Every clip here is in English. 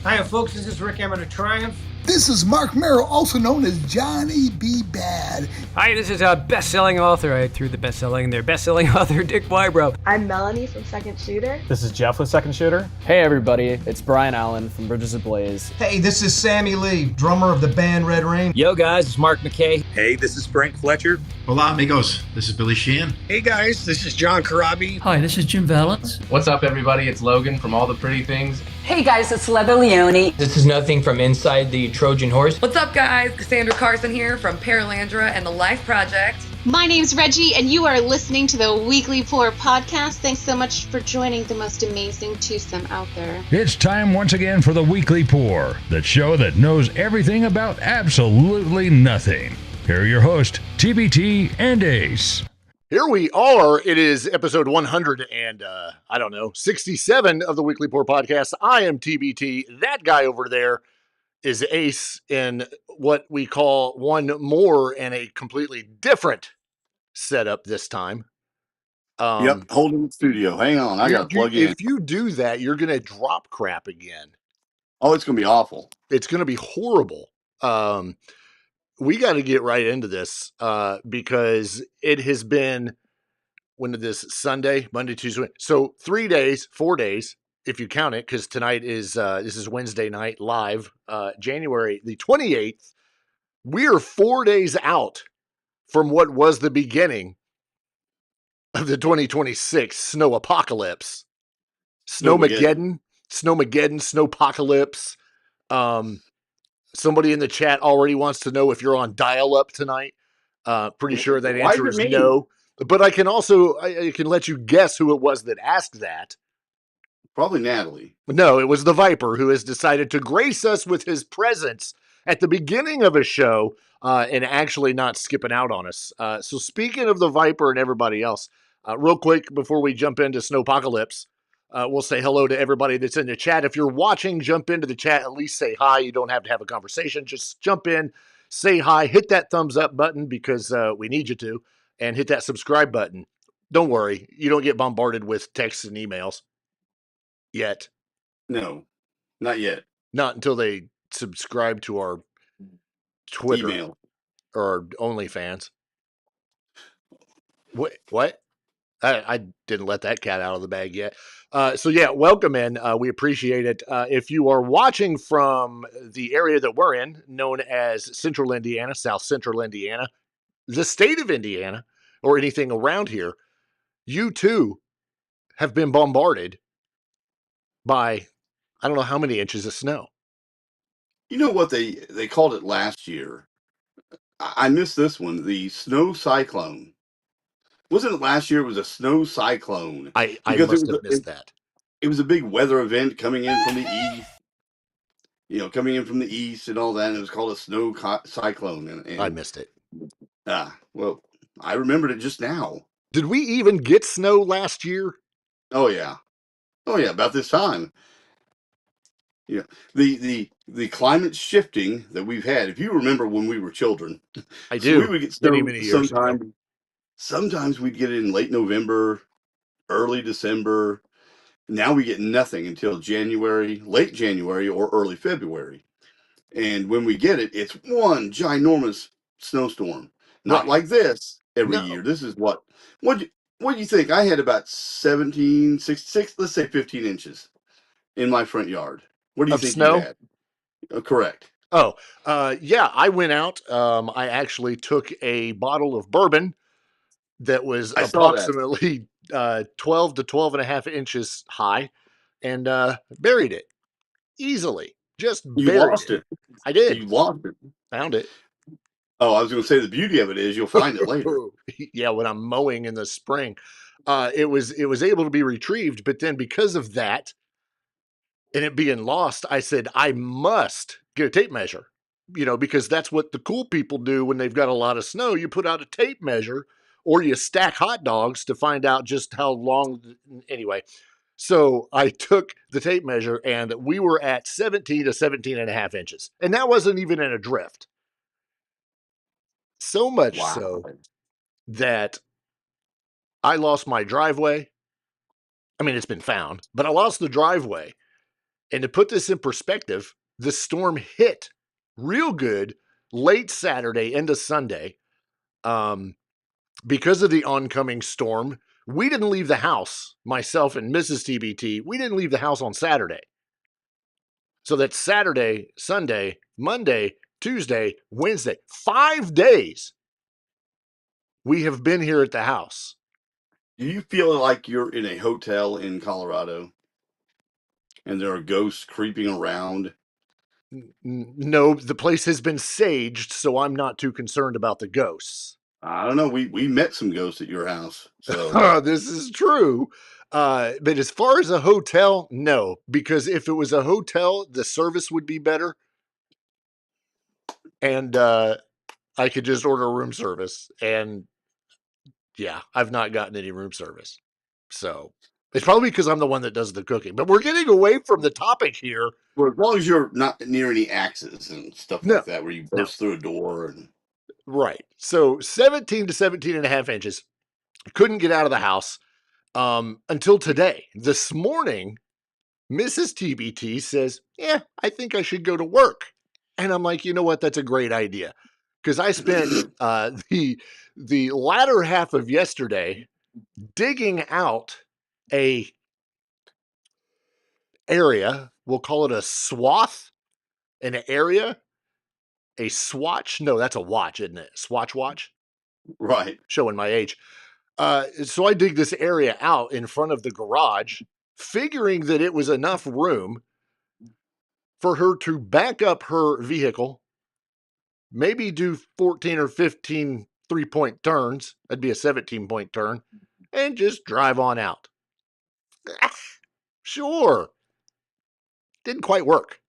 Hi, folks. This is Rick Emmett of Triumph. This is Mark Merrill, also known as Johnny B. Bad. Hi, this is a best-selling author. I threw the best-selling in there. Best-selling author Dick Wybrow. I'm Melanie from Second Shooter. This is Jeff with Second Shooter. Hey everybody, it's Brian Allen from Bridges of Blaze. Hey, this is Sammy Lee, drummer of the band Red Rain. Yo guys, it's Mark McKay. Hey, this is Frank Fletcher. Hola amigos, this is Billy Sheehan. Hey guys, this is John Karabi. Hi, this is Jim Valance. What's up everybody, it's Logan from All the Pretty Things. Hey guys, it's Leather Leone. This is Nothing from Inside the Trojan Horse. What's up guys, Cassandra Carson here from Paralandra and the Life Project. My name's Reggie, and you are listening to the Weekly Pour podcast. Thanks so much for joining the most amazing twosome out there. It's time once again for the Weekly Pour, the show that knows everything about absolutely nothing. Here are your hosts, TbT and Ace. Here we are. It is episode 100 and, 67 of the Weekly Pour podcast. I am TbT. That guy over there is Ace in what we call one more and a completely different setup this time. Yep, holding the studio. Hang on, I got to plug in. If you do that, you're going to drop crap again. Oh, it's going to be awful. It's going to be horrible. We got to get right into this because it has been, when did this, Sunday, Monday, Tuesday, so 4 days, if you count it, because tonight is, this is Wednesday night live, January the 28th. We're 4 days out from what was the beginning of the 2026 snow apocalypse. Snowmageddon, Snowpocalypse. Somebody in the chat already wants to know if you're on dial-up tonight. Pretty sure that answer is no. But I can let you guess who it was that asked that. Probably Natalie. No, it was the Viper who has decided to grace us with his presence at the beginning of a show and actually not skipping out on us. So speaking of the Viper and everybody else, real quick before we jump into Snowpocalypse, we'll say hello to everybody that's in the chat. If you're watching, jump into the chat. At least say hi. You don't have to have a conversation. Just jump in, say hi, hit that thumbs up button because we need you to, and hit that subscribe button. Don't worry. You don't get bombarded with texts and emails yet. No, not yet. Not until they subscribe to our Twitter email or OnlyFans. What? I didn't let that cat out of the bag yet. So yeah, welcome in. We appreciate it. If you are watching from the area that we're in, known as Central Indiana, South Central Indiana, the state of Indiana, or anything around here, you too have been bombarded by, I don't know how many inches of snow. You know what they called it last year? I missed this one. The snow cyclone. Wasn't it last year? It was a snow cyclone. I must have missed that. It was a big weather event coming in from the east. Coming in from the east and all that. And it was called a snow cyclone. And I missed it. Well, I remembered it just now. Did we even get snow last year? Oh yeah, about this time. Yeah, the climate shifting that we've had. If you remember when we were children, I do. So we would get snow many years ago. Sometimes we'd get it in late November, early December. Now we get nothing until January, late January, or early February. And when we get it, it's one ginormous snowstorm. Not like this every year. This is what do you think? I had about 17, 16, let's say 15 inches in my front yard. What do you think snow? You had? Correct. Oh, yeah, I went out. I actually took a bottle of bourbon that was approximately 12 to 12 and a half inches high and buried it easily. Just you buried lost it. I did. You lost it. Found it. Oh, I was going to say the beauty of it is you'll find it later. Yeah, when I'm mowing in the spring. It was able to be retrieved, but then because of that and it being lost, I said, I must get a tape measure, because that's what the cool people do when they've got a lot of snow. You put out a tape measure or you stack hot dogs to find out just how long. Anyway, so I took the tape measure and we were at 17 to 17 and a half inches. And that wasn't even in a drift. So much so that I lost my driveway. I mean, it's been found, but I lost the driveway. And to put this in perspective, the storm hit real good late Saturday into Sunday. Because of the oncoming storm, we didn't leave the house, myself and Mrs. TbT, we didn't leave the house on Saturday. So that's Saturday, Sunday, Monday, Tuesday, Wednesday, 5 days we have been here at the house. Do you feel like you're in a hotel in Colorado and there are ghosts creeping around? No, the place has been saged, so I'm not too concerned about the ghosts. I don't know. We met some ghosts at your house. So this is true. But as far as a hotel, no, because if it was a hotel, the service would be better. And I could just order room service. And yeah, I've not gotten any room service. So it's probably because I'm the one that does the cooking. But we're getting away from the topic here. Well, as long as you're not near any axes and stuff like that, where you burst through a door. Right. So 17 to 17 and a half inches. Couldn't get out of the house until today. This morning, Mrs. TbT says, yeah, I think I should go to work. And I'm like, you know what? That's a great idea. Because I spent the latter half of yesterday digging out a area, we'll call it a swath, an area, a swatch. No, that's a watch, isn't it? Swatch watch? Right. Showing my age. So I dig this area out in front of the garage, figuring that it was enough room for her to back up her vehicle, maybe do 14 or 15 3-point turns. That'd be a 17-point turn, and just drive on out. Sure. Didn't quite work.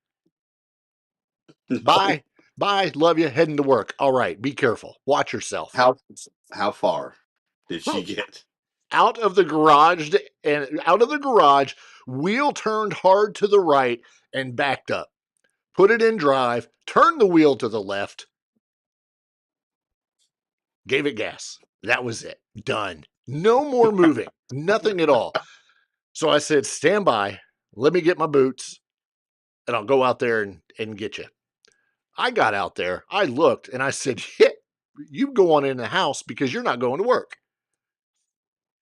Bye. Bye. Love you. Heading to work. All right. Be careful. Watch yourself. How far did she get? Out of the garage, wheel turned hard to the right and backed up. Put it in drive, turned the wheel to the left, gave it gas. That was it. Done. No more moving. Nothing at all. So I said, stand by. Let me get my boots and I'll go out there and get you. I got out there. I looked and I said, yeah, you go on in the house because you're not going to work.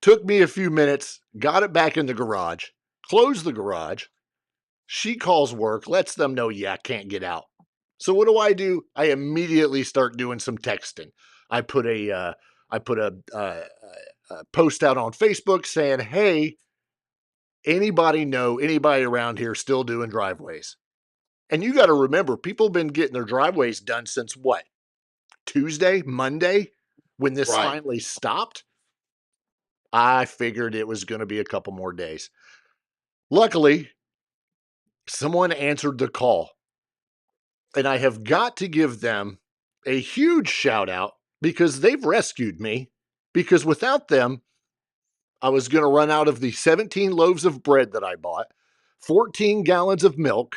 Took me a few minutes, got it back in the garage, closed the garage. She calls work, lets them know, yeah, I can't get out. So what do? I immediately start doing some texting. I put a post out on Facebook saying, hey, anybody around here still doing driveways? And you got to remember, people have been getting their driveways done since what? Tuesday, Monday, when this finally stopped. I figured it was going to be a couple more days. Luckily, someone answered the call. And I have got to give them a huge shout out because they've rescued me. Because without them, I was going to run out of the 17 loaves of bread that I bought, 14 gallons of milk.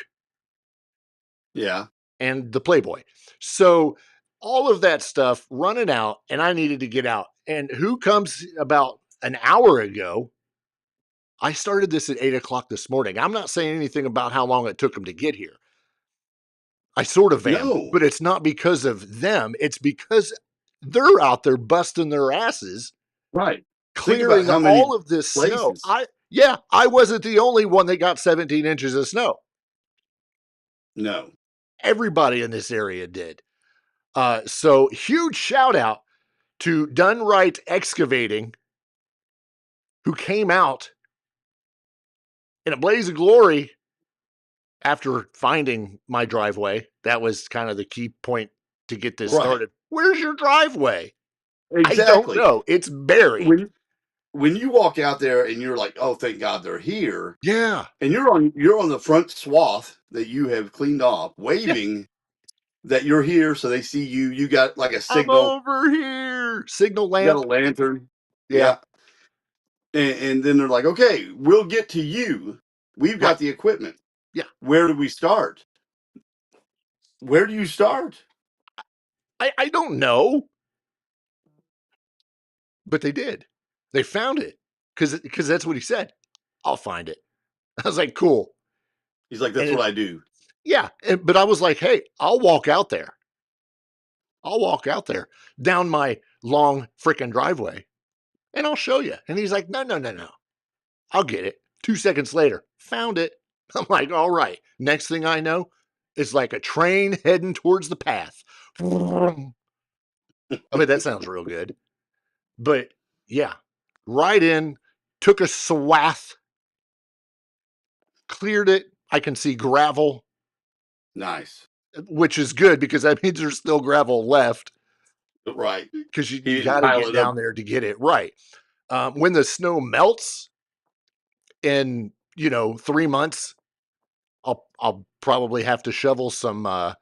Yeah. And the Playboy. So all of that stuff running out, and I needed to get out. And who comes about an hour ago? I started this at 8 o'clock this morning. I'm not saying anything about how long it took them to get here. I sort of am, but it's not because of them. It's because they're out there busting their asses. Right. Clearing all of this snow. I wasn't the only one that got 17 inches of snow. No. Everybody in this area did. So huge shout out to Done Right Excavating, who came out in a blaze of glory after finding my driveway. That was kind of the key point to get this started. Where's your driveway? Exactly. I don't know. It's buried. When you walk out there and you're like, oh, thank God they're here. Yeah. And you're on the front swath that you have cleaned off, waving that you're here so they see you. You got like a signal. I'm over here. Signal lamp. You got a lantern. Yeah. And then they're like, okay, we'll get to you. We've got the equipment. Yeah. Where do we start? Where do you start? I don't know. But they did. They found it. Because that's what he said. I'll find it. I was like, cool. He's like, that's what I do. Yeah. But I was like, hey, I'll walk out there down my long freaking driveway and I'll show you. And he's like, no. I'll get it. 2 seconds later, found it. I'm like, all right. Next thing I know, it's like a train heading towards the path. I mean, that sounds real good. But yeah, right in, took a swath, cleared it. I can see gravel. Nice. Which is good because that means there's still gravel left. Right. Because you got to get down there to get it right. When the snow melts in, 3 months, I'll probably have to shovel some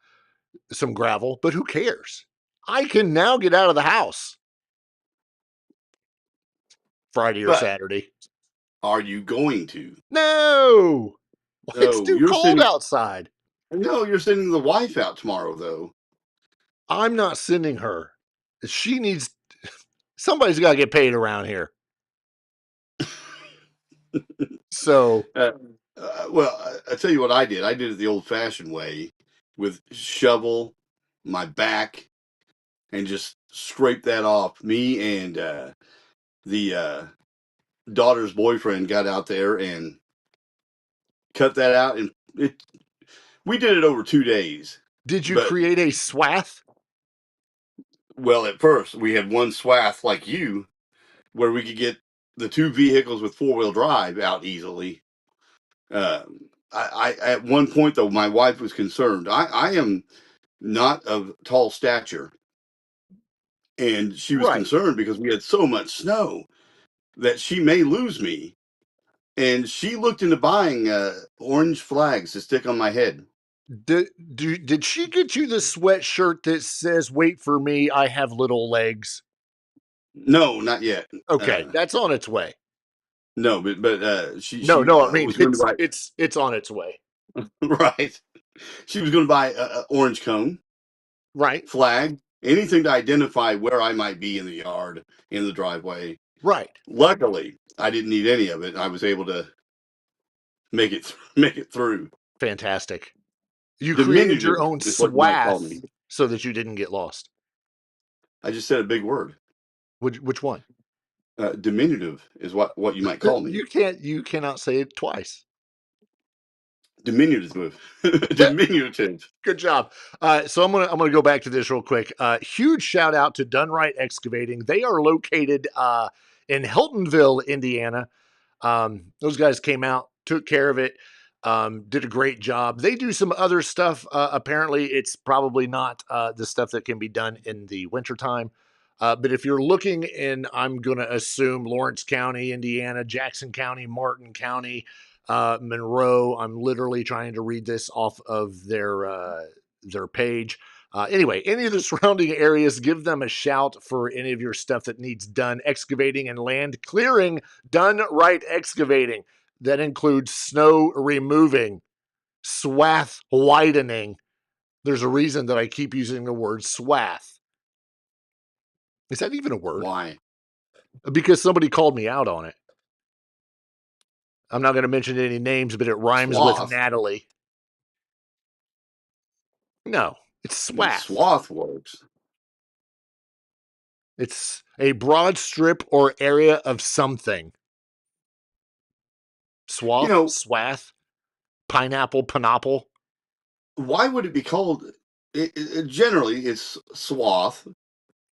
gravel, but who cares? I can now get out of the house Friday or Saturday. Are you going to? No, it's too cold outside. No, you're sending the wife out tomorrow, though. I'm not sending her. Somebody's got to get paid around here. So, well, I tell you what I did. I did it the old-fashioned way with shovel, my back, and just scrape that off. Me and the daughter's boyfriend got out there and cut that out, and we did it over 2 days. Did you create a swath? Well, at first we had one swath like you, where we could get the 2 vehicles with 4-wheel drive out easily. I at one point though, my wife was concerned. I am not of tall stature, and she was concerned because we had so much snow that she may lose me. And she looked into buying orange flags to stick on my head. Did she get you the sweatshirt that says "Wait for me, I have little legs"? No, not yet. Okay, that's on its way. No, but she. No, I mean it's on its way. Right. She was going to buy a orange cone, right? Flag, anything to identify where I might be in the yard, in the driveway. Right. Luckily, I didn't need any of it. I was able to make it through. Fantastic. You created your own swath so that you didn't get lost. I just said a big word. Which one? Diminutive is what you might call me. You cannot say it twice. Diminutive. Diminutive. Good job. So I'm gonna go back to this real quick. Huge shout out to Dunright Excavating. They are located in Hiltonville, Indiana. Those guys came out, took care of it, did a great job. They do some other stuff. Apparently, it's probably not the stuff that can be done in the wintertime. But if you're looking in, I'm going to assume Lawrence County, Indiana, Jackson County, Martin County, Monroe. I'm literally trying to read this off of their page. Anyway, any of the surrounding areas, give them a shout for any of your stuff that needs done. Excavating and land clearing, done right excavating. That includes snow removing, swath widening. There's a reason that I keep using the word swath. Is that even a word? Why? Because somebody called me out on it. I'm not going to mention any names, but it rhymes with Natalie. No, it's swath. Swath works. It's a broad strip or area of something. Swath, swath, pineapple, panopple. Why would it be called? Generally, it's swath.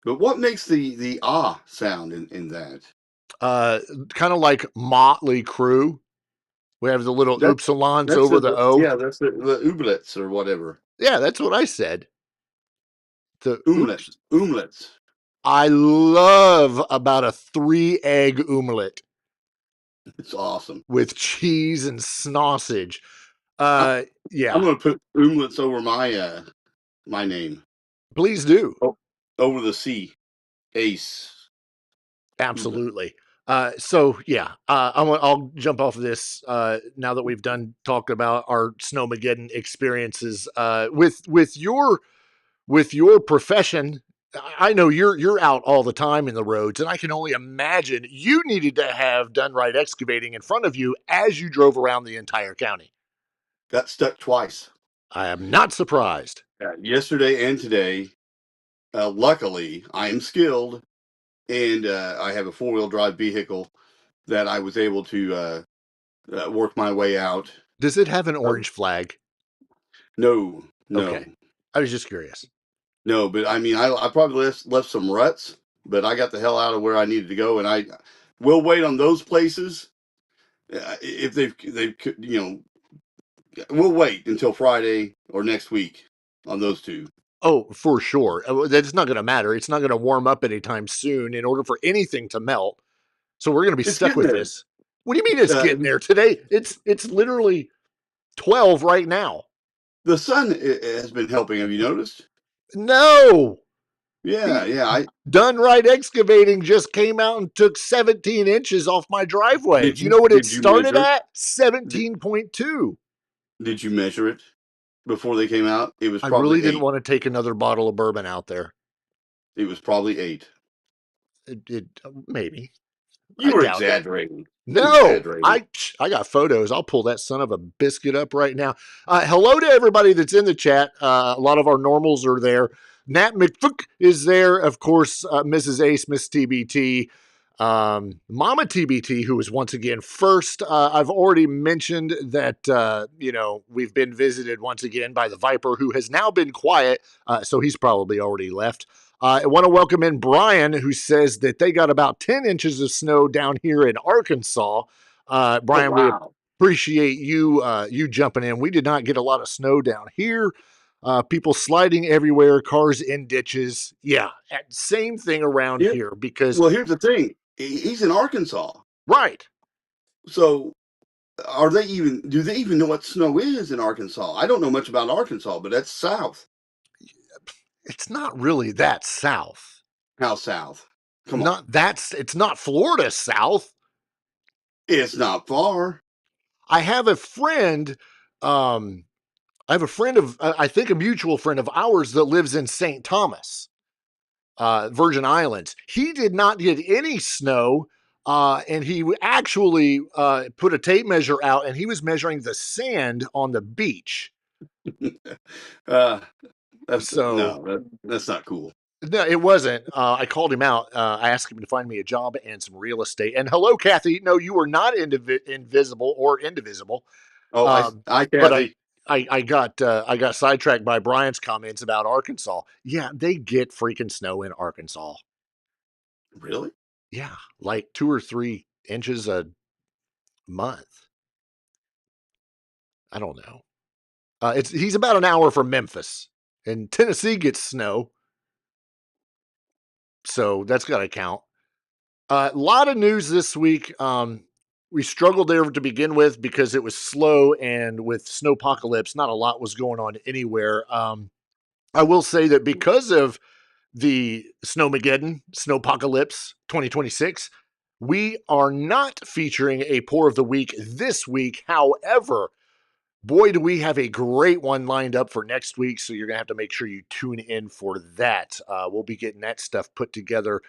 But what makes the ah sound in that? Kind of like Motley Crue. We have the little upsilons over the O. Yeah, that's the ooblets or whatever. Yeah, that's what I said. The omelets. I love about a 3-egg omelet. It's awesome. With cheese and sausage. Yeah. I'm going to put omelets over my name. Please do. Over the C. Ace. Absolutely. So yeah, I'll jump off of this now that we've talked about our Snowmageddon experiences with your profession. I know you're out all the time in the roads, and I can only imagine you needed to have Done Right Excavating in front of you as you drove around the entire county. got stuck twice. I am not surprised. Yesterday and today. Luckily, I am skilled, and I have a 4-wheel drive vehicle that I was able to work my way out. Does it have an orange flag? No. Okay. I was just curious. No, but I mean, I probably left some ruts, but I got the hell out of where I needed to go, and I will wait on those places. If they've we'll wait until Friday or next week on those two. Oh, for sure. That's not going to matter. It's not going to warm up anytime soon in order for anything to melt. So we're going to be stuck with this. What do you mean it's getting there? Today, it's literally 12 right now. The sun has been helping. Have you noticed? No. Yeah. Done Right Excavating just came out and took 17 inches off my driveway. You know what it started at? 17.2. Did you measure it before they came out? It was. I probably really didn't 8. want to take another bottle of bourbon out there. It was probably 8. It maybe. You were exaggerating. No, I got photos. I'll pull that son of a biscuit up right now. Hello to everybody that's in the chat. A lot of our normals are there. Nat McFook is there. Of course, Mrs. Ace, Miss TBT, Mama TBT, who is once again first. I've already mentioned that, we've been visited once again by the Viper, who has now been quiet. So he's probably already left. I want to welcome in Brian, who says that they got about 10 inches of snow down here in Arkansas. Brian, we appreciate you jumping in. We did not get a lot of snow down here. People sliding everywhere, cars in ditches. Yeah, same thing around here because... Well, here's the thing. He's in Arkansas. Right. So do they even know what snow is in Arkansas? I don't know much about Arkansas, but that's south. It's not really that south. How south? Come on. It's not Florida south. It's not far. I have a friend, I think a mutual friend of ours that lives in St. Thomas, Virgin Islands. He did not get any snow, and he actually put a tape measure out, and he was measuring the sand on the beach. That's not cool. No, it wasn't. I called him out. I asked him to find me a job and some real estate. And hello, Kathy. No, you are not invisible or indivisible. Oh, Kathy. But I got sidetracked by Brian's comments about Arkansas. Yeah, they get freaking snow in Arkansas. Really? Yeah, like 2 or 3 inches a month. I don't know. He's about an hour from Memphis, and Tennessee gets snow. So that's got to count. A lot of news this week. We struggled there to begin with because it was slow, and with Snowpocalypse, not a lot was going on anywhere. I will say that because of the Snowmageddon, Snowpocalypse 2026, we are not featuring a pour of the week this week. However, boy, do we have a great one lined up for next week, so you're going to have to make sure you tune in for that. We'll be getting that stuff put together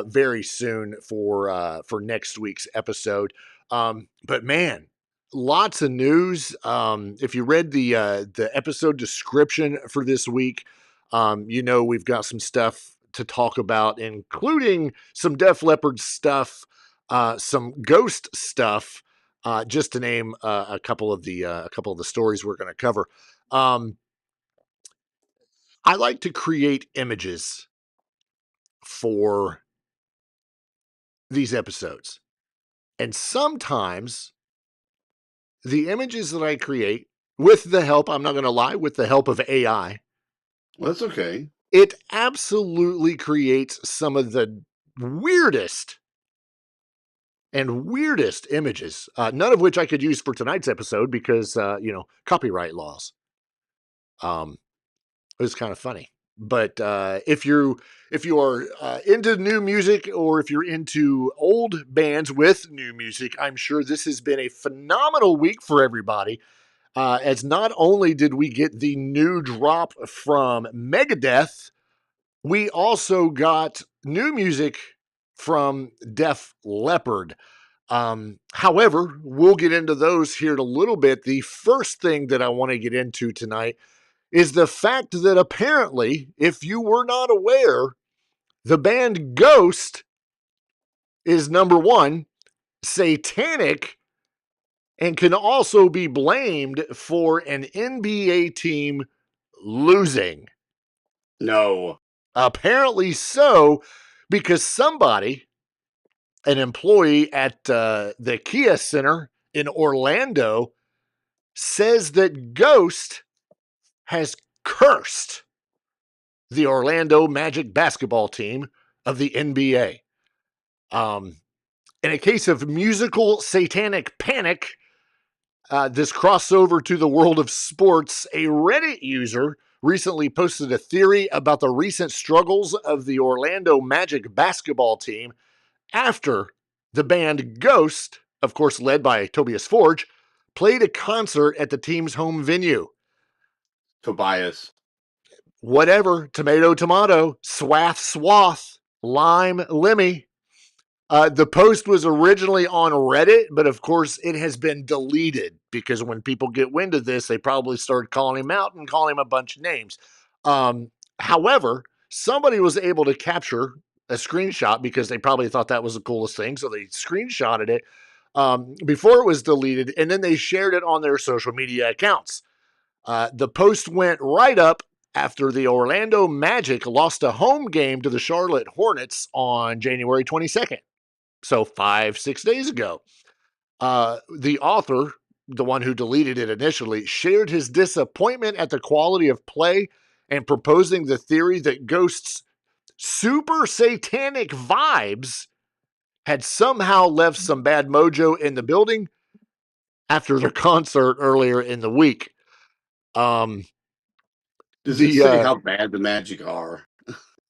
very soon for next week's episode. But man, lots of news. If you read the episode description for this week, we've got some stuff to talk about, including some Def Leppard stuff, some Ghost stuff. Just to name a couple of the stories we're going to cover. I like to create images for these episodes. And sometimes the images that I create, with the help, I'm not going to lie, with the help of AI. Well, that's okay. It absolutely creates some of the weirdest images, none of which I could use for tonight's episode because, copyright laws. It was kind of funny. But if you are into new music, or if you're into old bands with new music, I'm sure this has been a phenomenal week for everybody. As not only did we get the new drop from Megadeth, we also got new music from Def Leppard. However, we'll get into those here in a little bit. The first thing that I want to get into tonight is the fact that apparently, if you were not aware, the band Ghost is number one, satanic, and can also be blamed for an NBA team losing. No. Apparently so, because somebody, an employee at the Kia Center in Orlando, says that Ghost has cursed the Orlando Magic basketball team of the NBA. In a case of musical satanic panic, this crossover to the world of sports, a Reddit user recently posted a theory about the recent struggles of the Orlando Magic basketball team after the band Ghost, of course led by Tobias Forge, played a concert at the team's home venue. Tobias. Whatever, tomato, tomato, swath, lime, lemmy. The post was originally on Reddit, but of course it has been deleted because when people get wind of this, they probably start calling him out and calling him a bunch of names. However, somebody was able to capture a screenshot because they probably thought that was the coolest thing. So they screenshotted it before it was deleted, and then they shared it on their social media accounts. The post went right up after the Orlando Magic lost a home game to the Charlotte Hornets on January 22nd. So 5-6 days ago. The author, the one who deleted it initially, shared his disappointment at the quality of play and proposing the theory that Ghost's super satanic vibes had somehow left some bad mojo in the building after their concert earlier in the week. Does it say how bad the Magic are?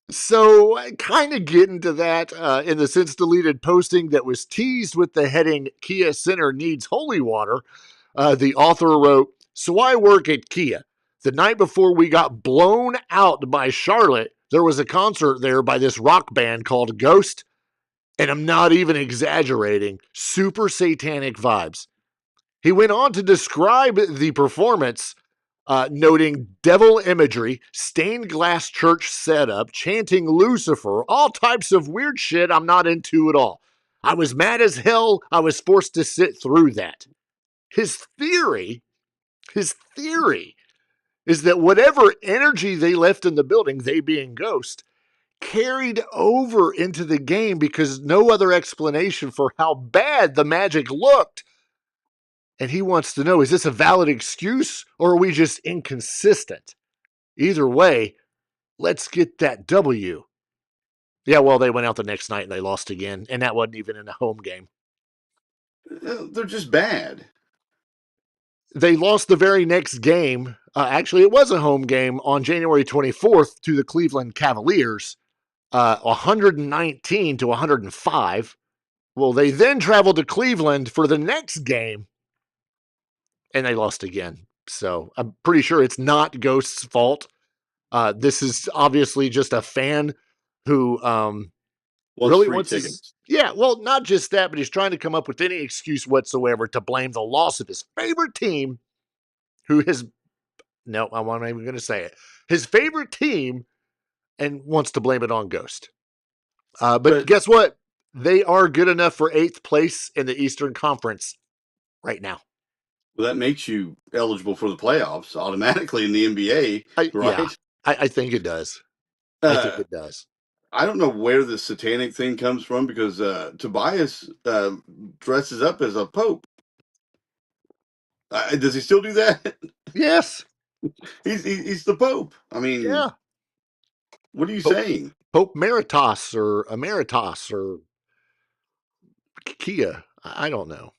So I kind of get into that in the since deleted posting that was teased with the heading Kia Center needs holy water. The author wrote, "So I work at Kia. The night before we got blown out by Charlotte, there was a concert there by this rock band called Ghost. And I'm not even exaggerating. Super satanic vibes." He went on to describe the performance, noting devil imagery, stained glass church setup, chanting Lucifer, all types of weird shit I'm not into at all. I was mad as hell. I was forced to sit through that. His theory is that whatever energy they left in the building, they being Ghost, carried over into the game because no other explanation for how bad the Magic looked. And he wants to know, is this a valid excuse or are we just inconsistent? Either way, let's get that W. Yeah, well, they went out the next night and they lost again, and that wasn't even in a home game. They're just bad. They lost the very next game. Actually, it was a home game on January 24th to the Cleveland Cavaliers, 119 to 105. Well, they then traveled to Cleveland for the next game, and they lost again. So I'm pretty sure it's not Ghost's fault. This is obviously just a fan who really wants tickets. Yeah, well, not just that, but he's trying to come up with any excuse whatsoever to blame the loss of his favorite team, who has, no, I'm not even going to say it, his favorite team, and wants to blame it on Ghost. But guess what? They are good enough for 8th place in the Eastern Conference right now. Well, that makes you eligible for the playoffs automatically in the NBA, right? Yeah, I think it does. I think it does. I don't know where the satanic thing comes from because Tobias dresses up as a pope. Does he still do that? Yes. He's the Pope. I mean, yeah. What are you saying? Pope Emeritus or Emeritus or Kia. I don't know.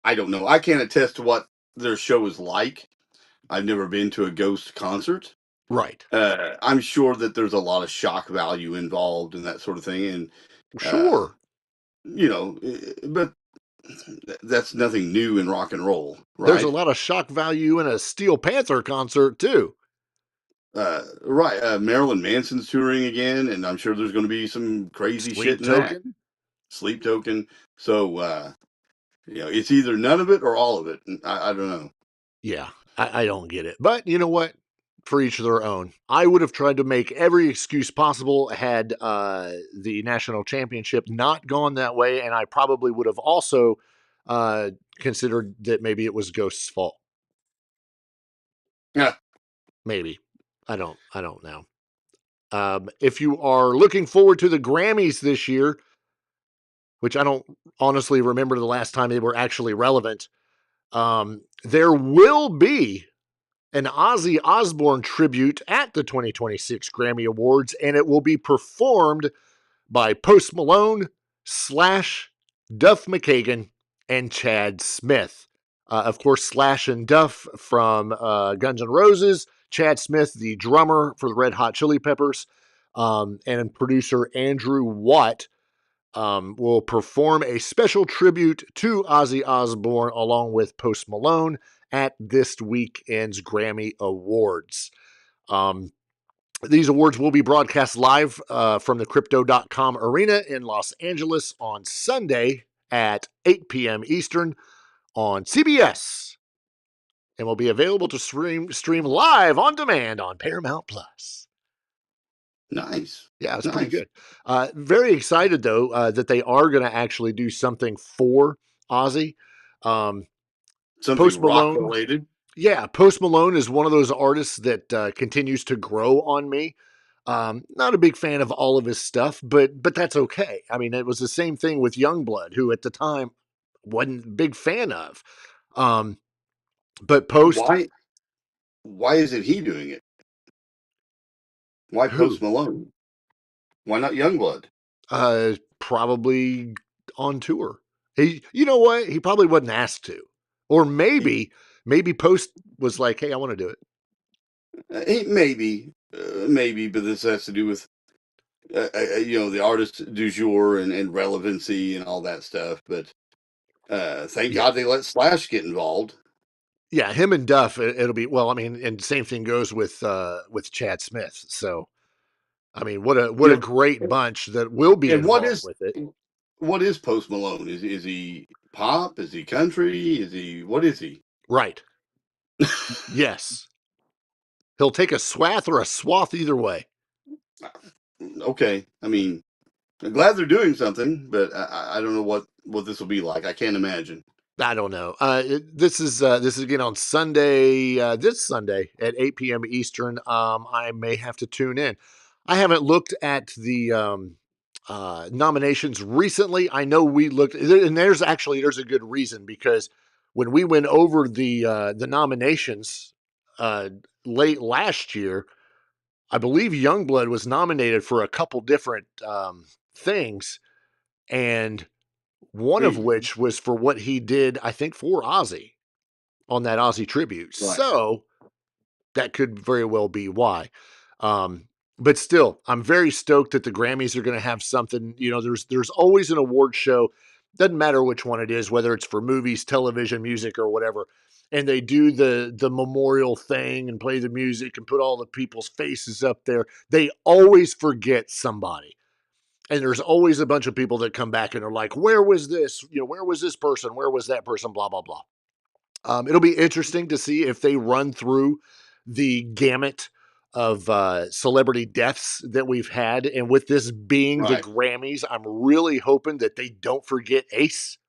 I don't know. I can't attest to what their show is like. I've never been to a Ghost concert. Right. I'm sure that there's a lot of shock value involved and that sort of thing. And sure. But that's nothing new in rock and roll, right? There's a lot of shock value in a Steel Panther concert too. Right. Marilyn Manson's touring again, and I'm sure there's going to be some crazy shit in that. Sleep Token. So, it's either none of it or all of it. I don't know. Yeah, I don't get it. But you know what? For each of their own. I would have tried to make every excuse possible had the national championship not gone that way, and I probably would have also considered that maybe it was Ghost's fault. Yeah, maybe. I don't know. If you are looking forward to the Grammys this year, which I don't honestly remember the last time they were actually relevant, there will be an Ozzy Osbourne tribute at the 2026 Grammy Awards, and it will be performed by Post Malone, Slash, Duff McKagan, and Chad Smith. Of course, Slash and Duff from Guns N' Roses, Chad Smith, the drummer for the Red Hot Chili Peppers, and producer Andrew Watt will perform a special tribute to Ozzy Osbourne along with Post Malone at this weekend's Grammy Awards. These awards will be broadcast live from the Crypto.com Arena in Los Angeles on Sunday at 8 p.m. Eastern on CBS and will be available to stream live on demand on Paramount Plus. Nice. Yeah, it's pretty good. Very excited, though, that they are going to actually do something for Ozzy. Something Post Malone, rock-related? Yeah, Post Malone is one of those artists that continues to grow on me. Not a big fan of all of his stuff, but that's okay. I mean, it was the same thing with Youngblood, who at the time wasn't a big fan of. But Post... Why isn't he doing it? Why Post Malone? Why not Youngblood? Probably on tour. You know what? He probably wasn't asked to. Or maybe Post was like, hey, I want to do it. Maybe, but this has to do with, the artist du jour and relevancy and all that stuff. But thank God they let Slash get involved. Yeah, him and Duff, it'll be, well, I mean, and same thing goes with Chad Smith. So, I mean, what a great bunch that will be involved with it. What is Post Malone? Is he pop? Is he country? What is he? Right. Yes. He'll take a swath or a swath either way. Okay. I mean, I'm glad they're doing something, but I don't know what this will be like. I can't imagine. I don't know. This is again on Sunday, this Sunday at 8 p.m. Eastern. I may have to tune in. I haven't looked at the nominations recently. I know we looked, and there's a good reason, because when we went over the nominations late last year, I believe Youngblood was nominated for a couple different things, and one of which was for what he did, I think, for Ozzy on that Ozzy tribute. Right. So that could very well be why. But still, I'm very stoked that the Grammys are going to have something. You know, there's always an award show. Doesn't matter which one it is, whether it's for movies, television, music, or whatever. And they do the memorial thing and play the music and put all the people's faces up there. They always forget somebody. And there's always a bunch of people that come back and are like, where was this? You know, where was this person? Where was that person? Blah, blah, blah. It'll be interesting to see if they run through the gamut of celebrity deaths that we've had. And with this being the Grammys, I'm really hoping that they don't forget Ace.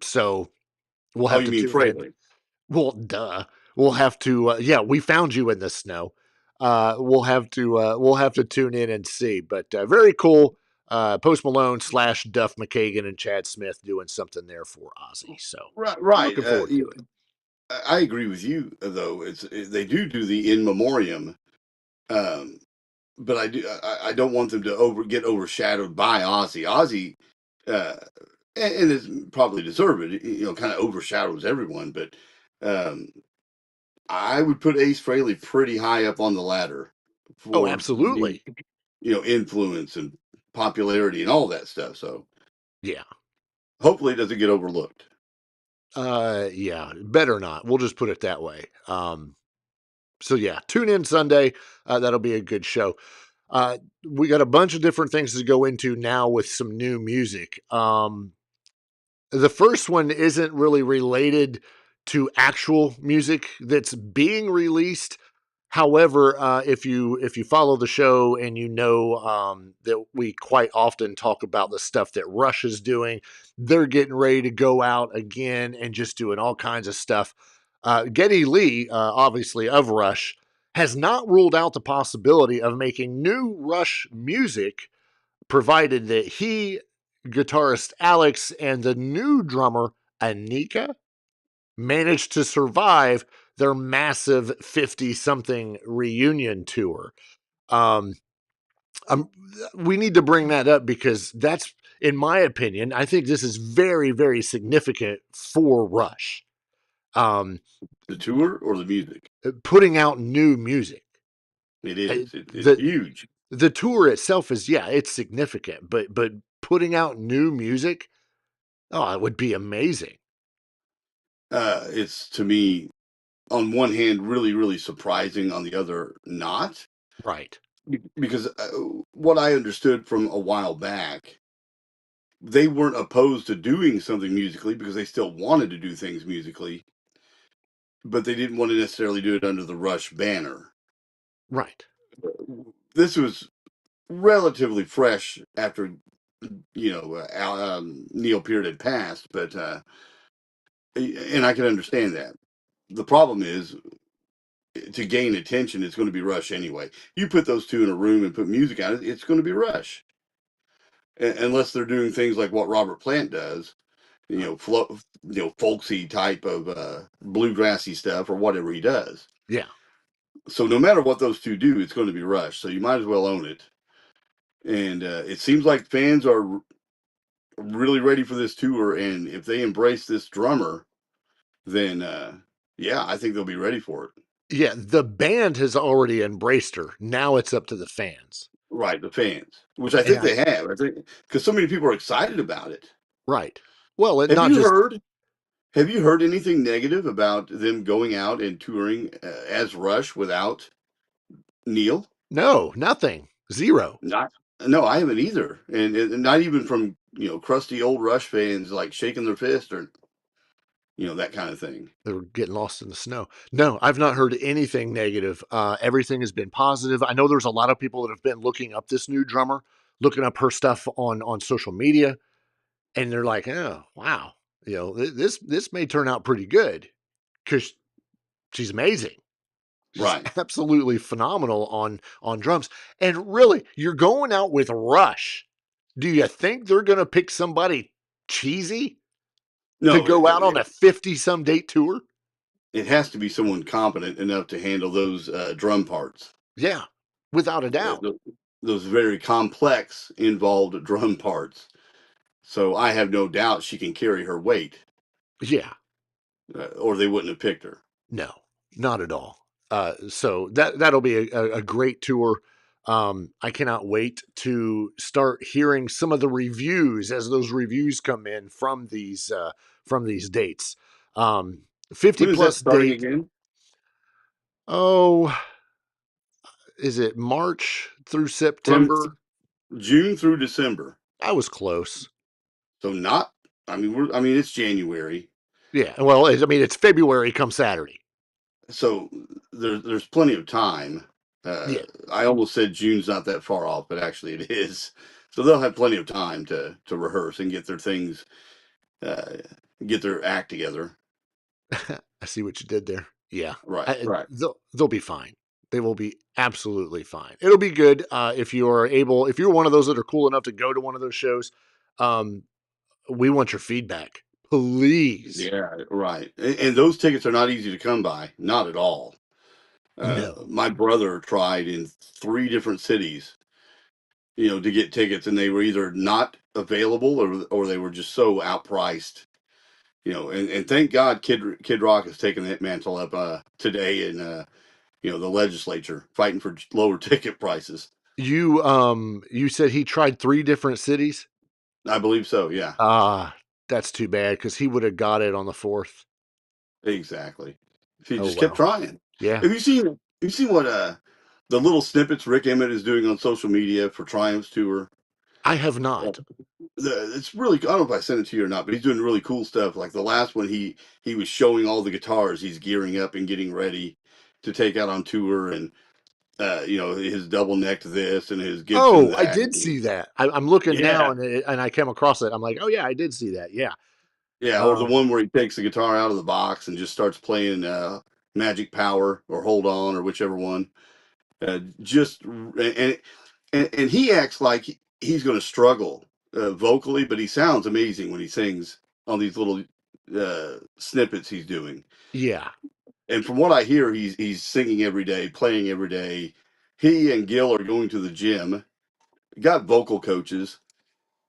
So we'll have to tune in. Well, duh. We'll have to. We found you in the snow. We'll have to tune in and see. But very cool. Post Malone / Duff McKagan and Chad Smith doing something there for Ozzy. So right. Looking forward to it. I agree with you, though. They do the in memoriam, but I don't want them to get overshadowed by Ozzy. Ozzy, and it's probably deserved it. You know, kind of overshadows everyone. But I would put Ace Frehley pretty high up on the ladder. For absolutely. Influence and popularity and all that stuff. So yeah, hopefully it doesn't get overlooked. Yeah, better not. We'll just put it that way. So yeah, tune in Sunday. That'll be a good show. We got a bunch of different things to go into now with some new music. The first one isn't really related to actual music that's being released. However, if you follow the show and you know that we quite often talk about the stuff that Rush is doing, they're getting ready to go out again and just doing all kinds of stuff. Geddy Lee, obviously of Rush, has not ruled out the possibility of making new Rush music, provided that he, guitarist Alex, and the new drummer Anika managed to survive their massive 50-something reunion tour. Um, we need to bring that up because that's, in my opinion, I think this is very, very significant for Rush. The tour or the music? Putting out new music. It is. It's huge. The tour itself is, it's significant, but putting out new music, it would be amazing. It's, to me, on one hand, really, really surprising. On the other, not. Right. Because what I understood from a while back, they weren't opposed to doing something musically because they still wanted to do things musically, but they didn't want to necessarily do it under the Rush banner. Right. This was relatively fresh after, Neil Peart had passed, but and I can understand that. The problem is, to gain attention, it's going to be Rush anyway. You put those two in a room and put music on it, it's going to be Rush. Unless they're doing things like what Robert Plant does, folksy type of bluegrassy stuff or whatever he does. Yeah. So no matter what those two do, it's going to be Rush. So you might as well own it. And it seems like fans are really ready for this tour. And if they embrace this drummer, then I think they'll be ready for it. Yeah, the band has already embraced her. Now it's up to the fans. Right, the fans, which I think they have. I think because so many people are excited about it. Right. Well, have you heard anything negative about them going out and touring as Rush without Neil? No, nothing. Zero. No, I haven't either, and not even from crusty old Rush fans like shaking their fist or that kind of thing. They're getting lost in the snow. No, I've not heard anything negative. Everything has been positive. I know there's a lot of people that have been looking up this new drummer, looking up her stuff on social media, and they're like, "Oh, wow, this may turn out pretty good," because she's amazing. She's right, absolutely phenomenal on drums. And really, you're going out with Rush. Do you think they're going to pick somebody cheesy to go out on a 50-some date tour? It has to be someone competent enough to handle those drum parts. Yeah, without a doubt. Those very complex, involved drum parts. So I have no doubt she can carry her weight. Yeah. Or they wouldn't have picked her. No, not at all. So that'll be a great tour. I cannot wait to start hearing some of the reviews as those reviews come in from these dates. 50 plus date again? Oh, is it March through September? June through December. I was close. So it's January. Yeah, well, it's February come Saturday. So there's plenty of time. I almost said June's not that far off, but actually it is. So they'll have plenty of time to rehearse and get their things, get their act together. I see what you did there. Yeah, right. They'll be fine. They will be absolutely fine. It'll be good if you're one of those that are cool enough to go to one of those shows. We want your feedback, please. Yeah, right. And those tickets are not easy to come by. Not at all. No. My brother tried in 3 different cities, to get tickets, and they were either not available or they were just so outpriced. And thank God Kid Rock has taken that mantle up today in the legislature, fighting for lower ticket prices. You said he tried 3 different cities? I believe so, yeah. That's too bad because he would have got it on the 4th. Exactly. He just kept trying. Yeah. Have you seen what the little snippets Rick Emmett is doing on social media for Triumph's tour. I have not. It's really, I don't know if I sent it to you or not, but he's doing really cool stuff. Like the last one, he was showing all the guitars he's gearing up and getting ready to take out on tour, and his double necked this and his Gibson. Oh, that. I did see that. I'm looking now, Yeah. and I came across it. I'm like, oh yeah, I did see that. Yeah. Yeah, or the one where he takes the guitar out of the box and just starts playing Magic Power or Hold On or whichever one. And he acts like he's going to struggle vocally, but he sounds amazing when he sings on these little snippets he's doing. Yeah. And from what I hear, he's singing every day, playing every day. He and Gil are going to the gym. Got vocal coaches.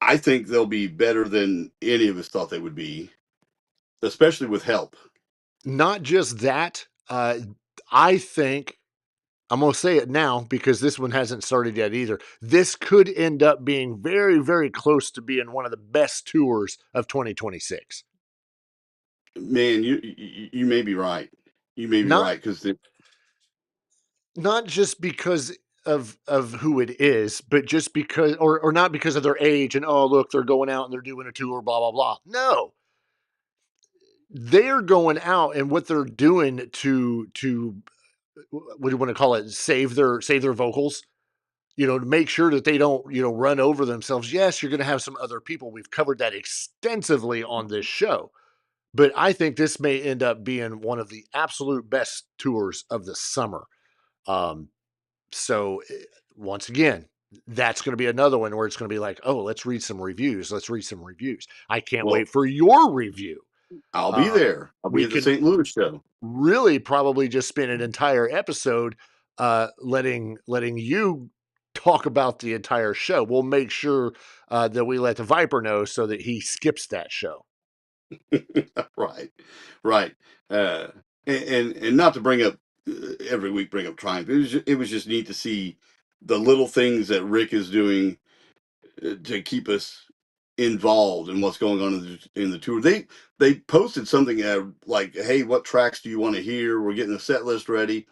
I think they'll be better than any of us thought they would be, especially with help. Not just that. I think I'm going to say it now because this one hasn't started yet either. This could end up being very, very close to being one of the best tours of 2026. Man, you may be right. You may be right because not just because of who it is, but just because, or not because of their age and, oh, look, they're going out and they're doing a tour, blah, blah, blah. No, they're going out and what they're doing to what do you want to call it? Save their vocals, to make sure that they don't, run over themselves. Yes, you're going to have some other people. We've covered that extensively on this show, but I think this may end up being one of the absolute best tours of the summer. So once again, that's going to be another one where it's going to be like, oh, let's read some reviews. I can't wait for your review. I'll be there. I'll be at the St. Louis show. Really probably just spend an entire episode letting you talk about the entire show. We'll make sure that we let the Viper know so that he skips that show. Right. And not to bring up every week, bring up Triumph. It was just neat to see the little things that Rick is doing to keep us involved in what's going on in the tour. They posted something like, hey, what tracks do you want to hear? We're getting the set list ready.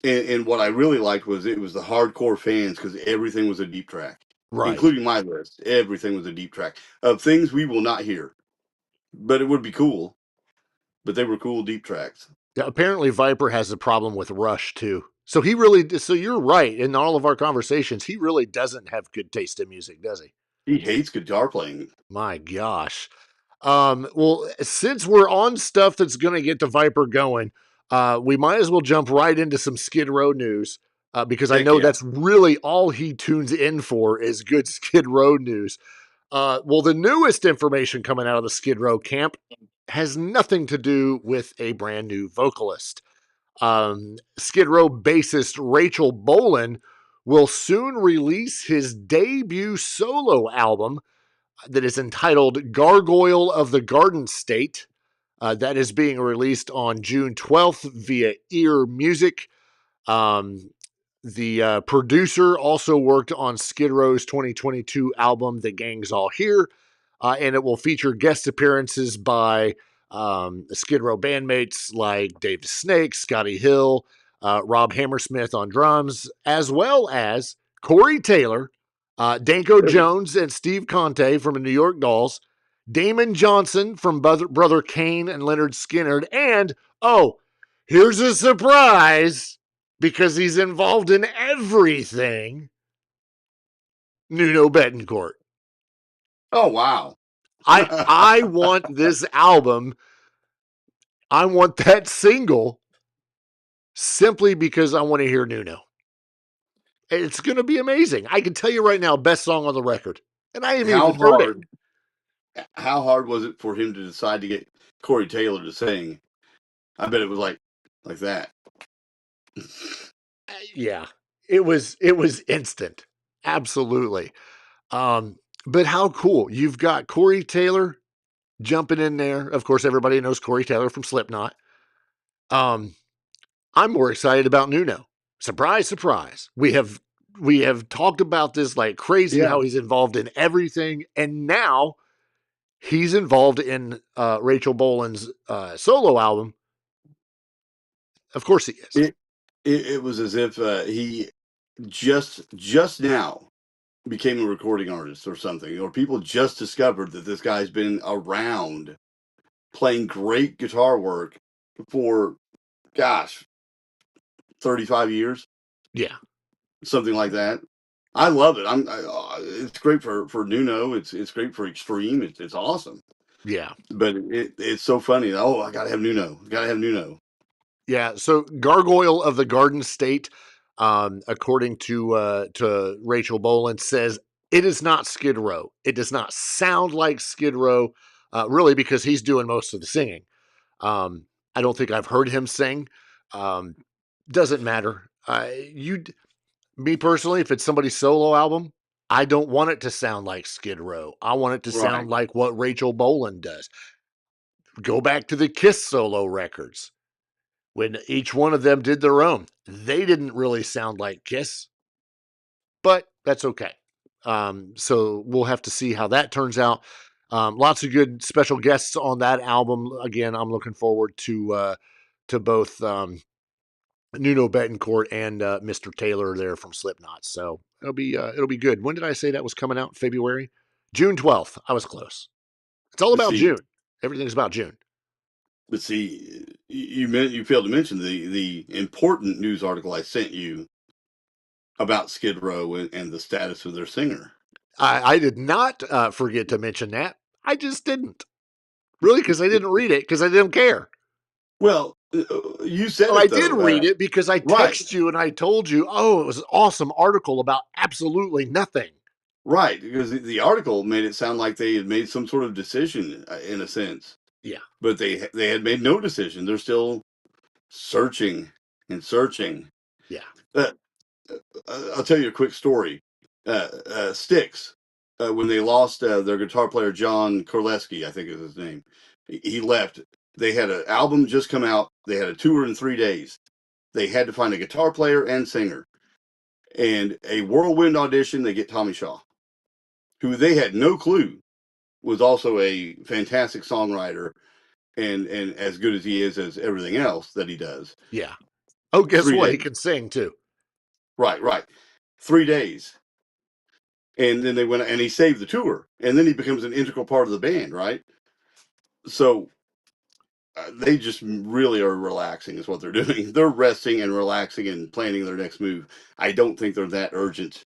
And what I really liked was it was the hardcore fans because everything was a deep track, right? Including my list. Everything was a deep track of things we will not hear, but it would be cool. But they were cool deep tracks. Yeah, apparently Viper has a problem with Rush too. So you're right. In all of our conversations, he really doesn't have good taste in music, does he? He hates guitar playing. My gosh. Well, since we're on stuff that's going to get the Viper going, we might as well jump right into some Skid Row news because I know that's really all he tunes in for is good Skid Row news. Well, the newest information coming out of the Skid Row camp has nothing to do with a brand new vocalist. Skid Row bassist Rachel Bolan will soon release his debut solo album that is entitled Gargoyle of the Garden State. That is being released on June 12th via earMUSIC. The producer also worked on Skid Row's 2022 album, The Gang's All Here, and it will feature guest appearances by Skid Row bandmates like Dave the Snake, Scotty Hill, Rob Hammersmith on drums, as well as Corey Taylor, Danko Jones, and Steve Conte from the New York Dolls, Damon Johnson from Brother Kane and Leonard Skinner, and, here's a surprise, because he's involved in everything, Nuno Betancourt. Oh, wow. I want this album. I want that single simply because I want to hear Nuno. It's going to be amazing. I can tell you right now, best song on the record. And I haven't even heard it. How hard was it for him to decide to get Corey Taylor to sing? I bet it was like that. Yeah, it was instant. Absolutely. But how cool. You've got Corey Taylor jumping in there. Of course, everybody knows Corey Taylor from Slipknot. I'm more excited about Nuno. Surprise, surprise. We have talked about this like crazy, how he's involved in everything. And now he's involved in Rachel Bolan's solo album. Of course he is. it was as if he just now became a recording artist or something, or people just discovered that this guy's been around playing great guitar work for, gosh, 35 years. Yeah. Something like that. I love it. It's great for Nuno. It's great for Extreme. It's awesome. Yeah. But it's so funny. Oh, I gotta have Nuno. Gotta have Nuno. Yeah. So Gargoyle of the Garden State, according to Rachel Bolan, says it is not Skid Row. It does not sound like Skid Row, really, because he's doing most of the singing. I don't think I've heard him sing. Doesn't matter. Me personally, if it's somebody's solo album, I don't want it to sound like Skid Row. I want it to sound like what Rachel Bolan does. Go back to the Kiss solo records. When each one of them did their own, they didn't really sound like Kiss, but that's okay. So we'll have to see how that turns out. Lots of good special guests on that album. Again, I'm looking forward to both Nuno Betancourt and Mr. Taylor there from Slipknot. So it'll be good. When did I say that was coming out? February? June 12th. I was close. It's all about June. Everything's about June. But see, you failed to mention the important news article I sent you about Skid Row and the status of their singer. I did not forget to mention that. I just didn't. Really, because I didn't read it because I didn't care. Well, you said I did read it because I texted you and I told you, oh, it was an awesome article about absolutely nothing. Right, because the article made it sound like they had made some sort of decision in a sense. Yeah. But they had made no decision. They're still searching and searching. Yeah. I'll tell you a quick story. Styx, when they lost their guitar player, John Korleski, I think is his name, he left. They had an album just come out. They had a tour in 3 days. They had to find a guitar player and singer. And a whirlwind audition, they get Tommy Shaw, who they had no clue was also a fantastic songwriter and as good as he is as everything else that he does. Yeah. Oh, guess what? He can sing too. Right. 3 days. And then they went and he saved the tour. And then he becomes an integral part of the band, right? So they just really are relaxing is what they're doing. They're resting and relaxing and planning their next move. I don't think they're that urgent.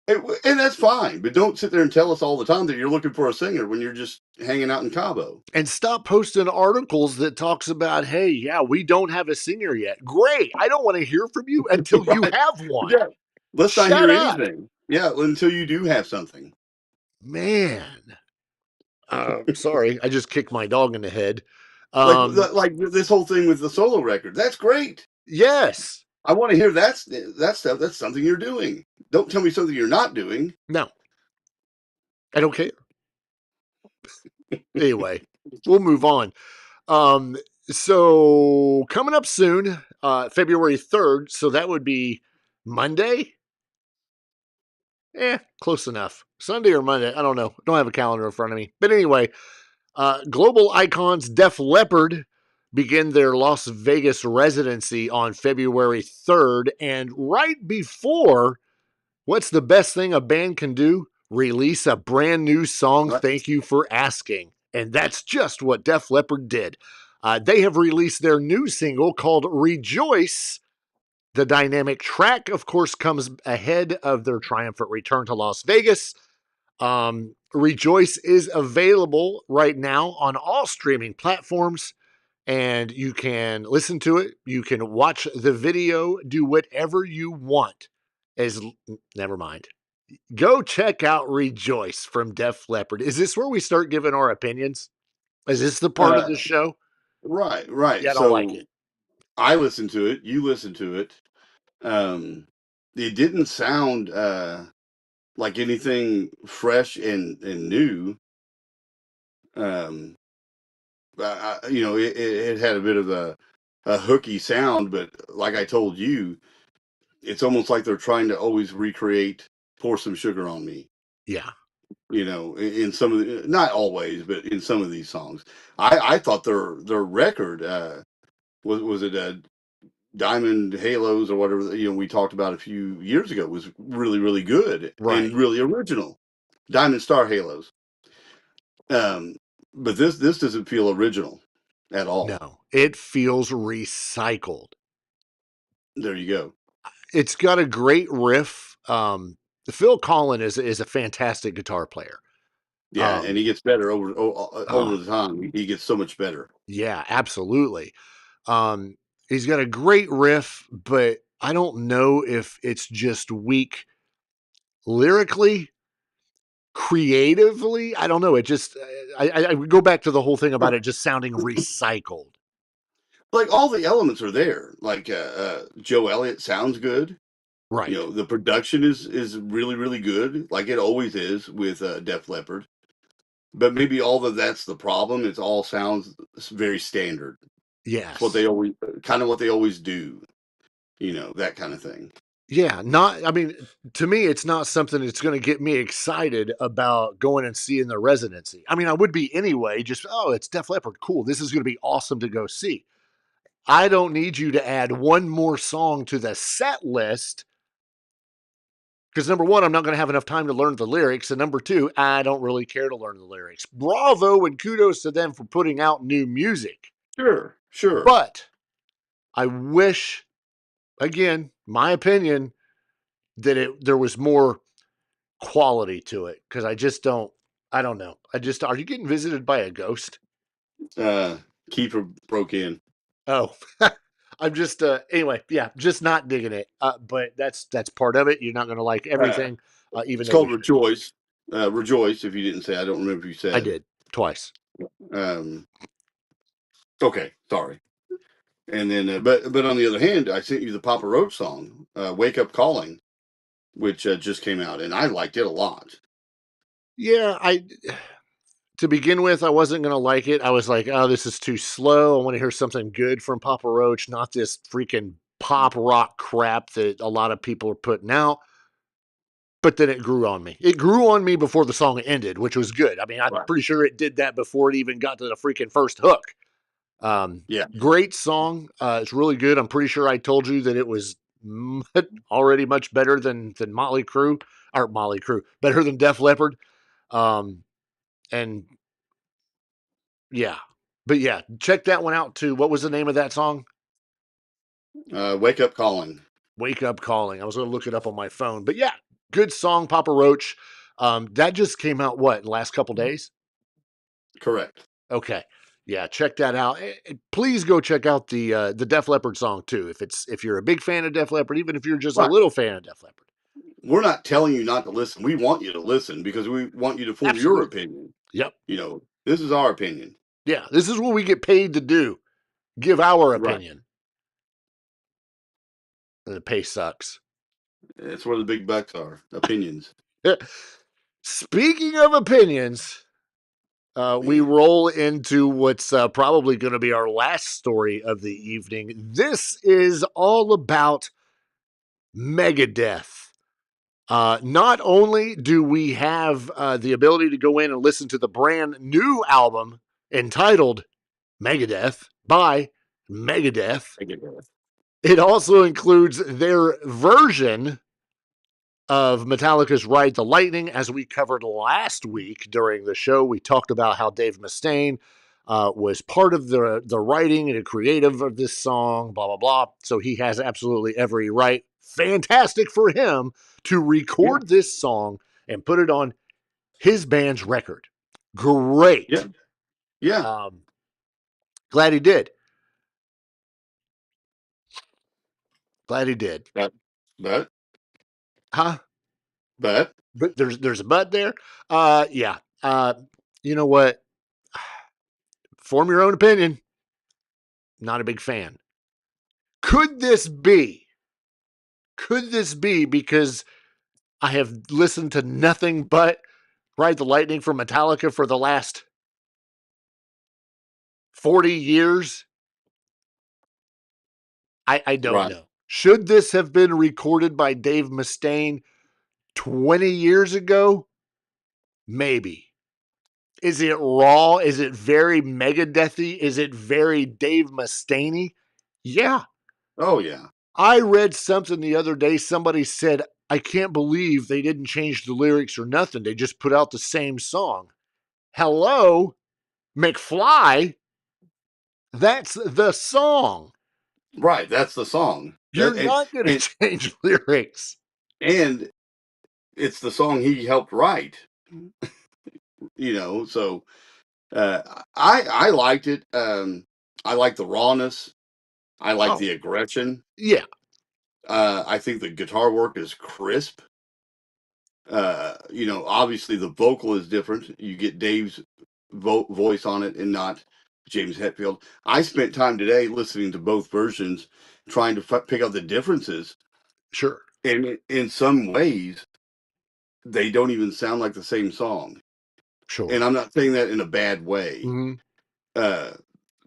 And that's fine, but don't sit there and tell us all the time that you're looking for a singer when you're just hanging out in Cabo. And stop posting articles that talks about, hey, yeah, we don't have a singer yet. Great. I don't want to hear from you until you have one. Yeah. Let's not hear anything. Yeah, until you do have something. Man. Sorry, I just kicked my dog in the head. Like this whole thing with the solo record. That's great. Yes. I want to hear that stuff. That's something you're doing. Don't tell me something you're not doing. No. I don't care. Anyway, we'll move on. So coming up soon, February 3rd. So that would be Monday. Close enough. Sunday or Monday. I don't know. Don't have a calendar in front of me. But anyway, global icons Def Leppard begin their Las Vegas residency on February 3rd. And right before, what's the best thing a band can do? Release a brand new song. Right. Thank you for asking. And that's just what Def Leppard did. They have released their new single called Rejoice. The dynamic track, of course, comes ahead of their triumphant return to Las Vegas. Rejoice is available right now on all streaming platforms, and you can listen to it. You can watch the video, do whatever you want. Never mind. Go check out Rejoice from Def Leppard. Is this where we start giving our opinions? Is this the part of the show? Right. Yeah, I don't like it. I listened to it. You listened to it. It didn't sound like anything fresh and new. It had a bit of a hooky sound, but like I told you, it's almost like they're trying to always recreate Pour Some Sugar on Me. Yeah. In some of the, not always, but in some of these songs. I thought their record, was it Diamond Halos or whatever, we talked about a few years ago was really, really good Right. and really original. Diamond Star Halos. But this doesn't feel original at all. No, it feels recycled. There you go. It's got a great riff. Phil Collins is a fantastic guitar player. Yeah, and he gets better over the time. He gets so much better. Yeah, absolutely. He's got a great riff, but I don't know if it's just weak lyrically, creatively. I don't know. It just I would go back to the whole thing about it just sounding recycled. Like all the elements are there. Like Joe Elliott sounds good. Right. The production is really, really good, like it always is with Def Leppard. But maybe all that's the problem. It all sounds very standard. Yes. It's what they always do. That kind of thing. Yeah, to me, it's not something that's going to get me excited about going and seeing the residency. I mean, I would be anyway, just, it's Def Leppard. Cool. This is going to be awesome to go see. I don't need you to add one more song to the set list because number one, I'm not going to have enough time to learn the lyrics. And number two, I don't really care to learn the lyrics. Bravo and kudos to them for putting out new music. Sure. But I wish, again, my opinion, that there was more quality to it because I don't know. Are you getting visited by a ghost? Keeper broke in. Oh, I'm just, anyway, yeah, just not digging it. But that's part of it. You're not going to like everything. Even it's called Rejoice. Rejoice. If you didn't say, I don't remember if you said. I did twice. Okay. Sorry. And then, but on the other hand, I sent you the Papa Roach song, "Wake Up Calling," which just came out, and I liked it a lot. Yeah, to begin with, I wasn't going to like it. I was like, oh, this is too slow. I want to hear something good from Papa Roach, not this freaking pop rock crap that a lot of people are putting out. But then it grew on me. It grew on me before the song ended, which was good. I mean, I'm pretty sure it did that before it even got to the freaking first hook. Yeah. Great song. It's really good. I'm pretty sure I told you that it was already much better than Motley Crue, better than Def Leppard. And yeah, but yeah, check that one out too. What was the name of that song? Wake Up Calling. Wake Up Calling. I was going to look it up on my phone, but yeah, good song, Papa Roach. That just came out, in the last couple days? Correct. Okay. Yeah, check that out. Please go check out the Def Leppard song too. If you're a big fan of Def Leppard, even if you're just a little fan of Def Leppard. We're not telling you not to listen. We want you to listen because we want you to form your opinion. Yep. This is our opinion. Yeah, this is what we get paid to do. Give our opinion. The pay sucks. That's where the big bucks are. Opinions. Speaking of opinions, we roll into what's probably going to be our last story of the evening. This is all about Megadeth. Not only do we have the ability to go in and listen to the brand new album entitled Megadeth by Megadeth. It also includes their version of Metallica's Ride the Lightning. As we covered last week during the show, we talked about how Dave Mustaine was part of the writing and the creative of this song, blah, blah, blah. So he has absolutely every right. Fantastic for him to record this song and put it on his band's record. Great. Yeah. Glad he did. Glad he did. But? Huh? But there's a but there. Yeah. You know what? Form your own opinion. Not a big fan. Could this be because I have listened to nothing but Ride the Lightning from Metallica for the last 40 years? I don't know. Should this have been recorded by Dave Mustaine 20 years ago? Maybe. Is it raw? Is it very Megadethy? Is it very Dave Mustaine-y? Yeah. Oh, yeah. I read something the other day. Somebody said, I can't believe they didn't change the lyrics or nothing. They just put out the same song. Hello, McFly. That's the song. Right. That's the song. You're not going to change lyrics. And it's the song he helped write. So I liked it. I like the rawness. I like the aggression. Yeah. I think the guitar work is crisp. Obviously the vocal is different. You get Dave's voice on it and not James Hetfield. I spent time today listening to both versions, trying to pick out the differences. Sure. And in some ways, they don't even sound like the same song. Sure. And I'm not saying that in a bad way. Mm-hmm.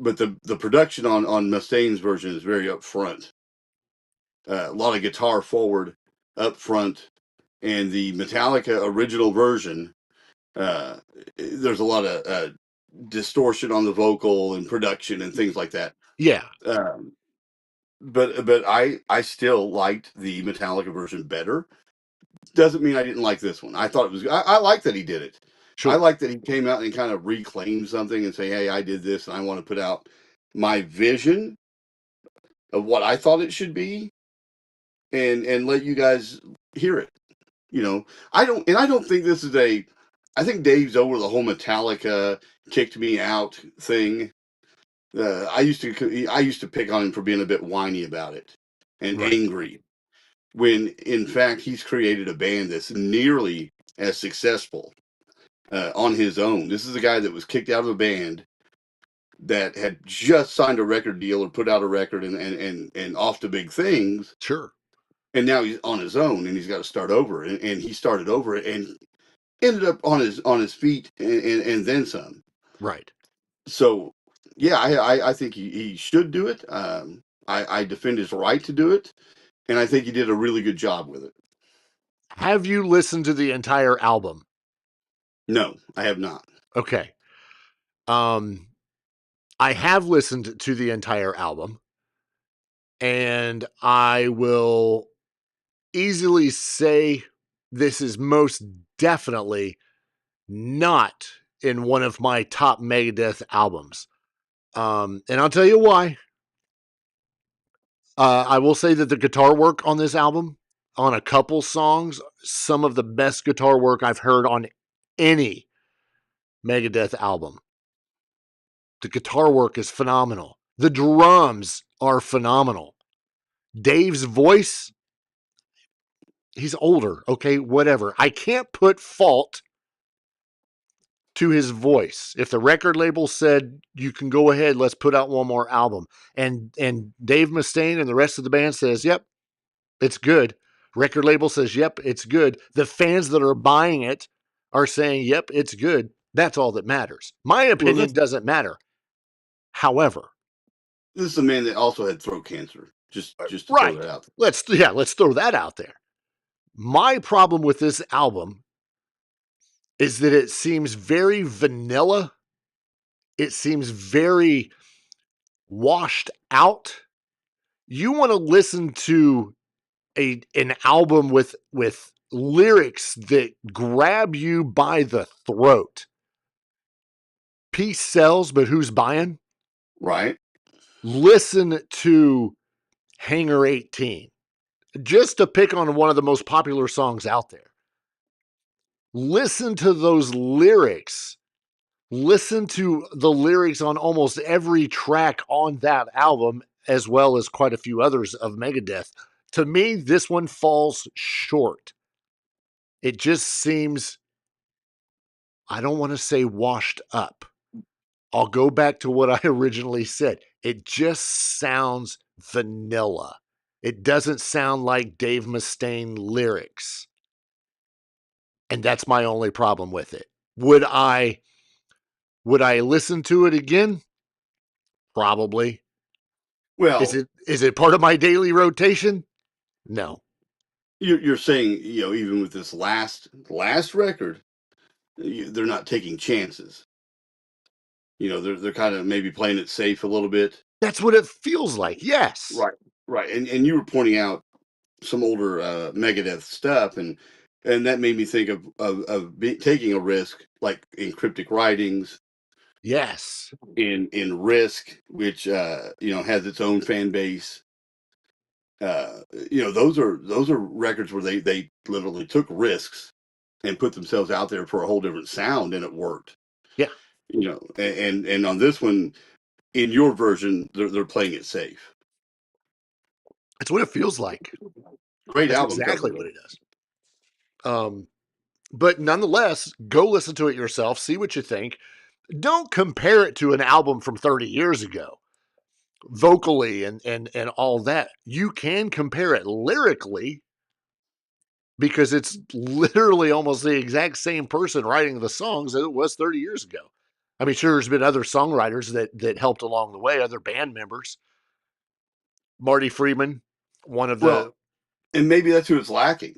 But the production on Mustaine's version is very upfront. A lot of guitar forward, up front, and the Metallica original version, there's a lot of distortion on the vocal and production and things like that. Yeah. But I still liked the Metallica version better. Doesn't mean I didn't like this one. I thought it was. I like that he did it. Sure. I like that he came out and kind of reclaimed something and say, "Hey, I did this, and I want to put out my vision of what I thought it should be, and let you guys hear it." I don't think this is a. I think Dave's over the whole Metallica kicked me out thing. I used to pick on him for being a bit whiny about it and angry, when in fact he's created a band that's nearly as successful on his own. This is a guy that was kicked out of a band that had just signed a record deal or put out a record and off to big things. Sure. And now he's on his own and he's got to start over. And he started over and ended up on his feet and then some. Right. So, yeah, I think he should do it. I defend his right to do it. And I think he did a really good job with it. Have you listened to the entire album? No, I have not. Okay. I have listened to the entire album, and I will easily say this is most definitely not in one of my top Megadeth albums. And I'll tell you why. I will say that the guitar work on this album, on a couple songs, some of the best guitar work I've heard on any Megadeth album. The guitar work is phenomenal. The drums are phenomenal. Dave's voice, he's older, okay, whatever. I can't put fault to his voice. If the record label said, you can go ahead, let's put out one more album, and Dave Mustaine and the rest of the band says, yep, it's good. Record label says, yep, it's good. The fans that are buying it are saying, yep, it's good. That's all that matters. My opinion doesn't matter. However, this is a man that also had throat cancer. Just to right. Throw that out there. Let's throw that out there. My problem with this album is that it seems very vanilla. It seems very washed out. You want to listen to an album with lyrics that grab you by the throat. Peace sells, but who's buying? Right. Listen to Hangar 18. Just to pick on one of the most popular songs out there. Listen to those lyrics. Listen to the lyrics on almost every track on that album, as well as quite a few others of Megadeth. To me, this one falls short. It just seems, I don't want to say washed up. I'll go back to what I originally said. It just sounds vanilla. It doesn't sound like Dave Mustaine lyrics. And that's my only problem with it. Would I listen to it again? Probably. Well, is it part of my daily rotation? No. You're saying, even with this last record, they're not taking chances. They're kind of maybe playing it safe a little bit. That's what it feels like. Yes. Right. Right, and you were pointing out some older Megadeth stuff, and that made me think of taking a risk, like in Cryptic Writings. Yes. In Risk, which has its own fan base. Those are records where they literally took risks and put themselves out there for a whole different sound, and it worked. Yeah. And on this one, in your version, they're playing it safe. It's what it feels like. Great That's album exactly cover. what it does. But nonetheless, go listen to it yourself, see what you think. Don't compare it to an album from 30 years ago, vocally and all that. You can compare it lyrically because it's literally almost the exact same person writing the songs that it was 30 years ago. I mean, sure, there's been other songwriters that helped along the way, other band members. Marty Friedman, one of the... and maybe that's who it's lacking,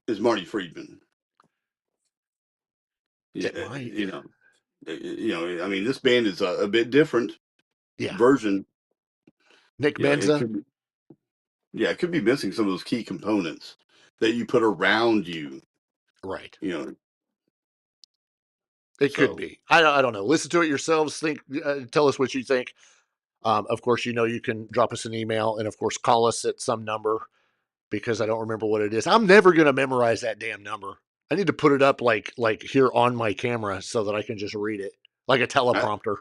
is Marty Friedman. It might. I mean, this band is a bit different version. Nick Menza. It could be missing some of those key components that you put around you. Right. It could be. I don't know. Listen to it yourselves. Tell us what you think. Of course, you can drop us an email and, of course, call us at some number because I don't remember what it is. I'm never going to memorize that damn number. I need to put it up like here on my camera so that I can just read it like a teleprompter.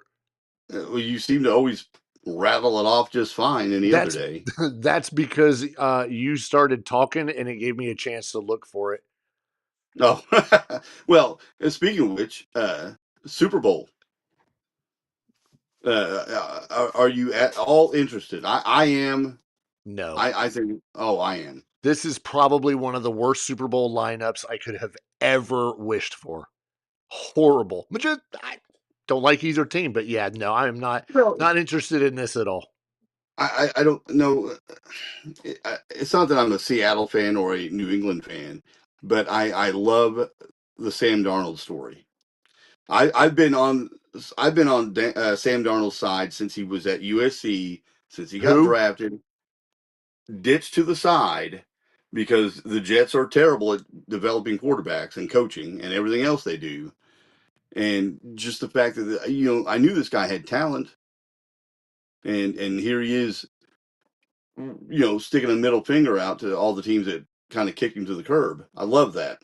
Well, you seem to always rattle it off just fine any other day. That's because you started talking and it gave me a chance to look for it. Oh, well, speaking of which, Super Bowl. Are you at all interested? I am. No. I think, I am. This is probably one of the worst Super Bowl lineups I could have ever wished for. Horrible. I don't like either team, but yeah, no, I am not interested in this at all. I don't know. It's not that I'm a Seattle fan or a New England fan, but I love the Sam Darnold story. I've been on Sam Darnold's side since he was at USC, since he got drafted, ditched to the side because the Jets are terrible at developing quarterbacks and coaching and everything else they do. And just the fact that, I knew this guy had talent, and here he is, sticking a middle finger out to all the teams that kind of kicked him to the curb. I love that.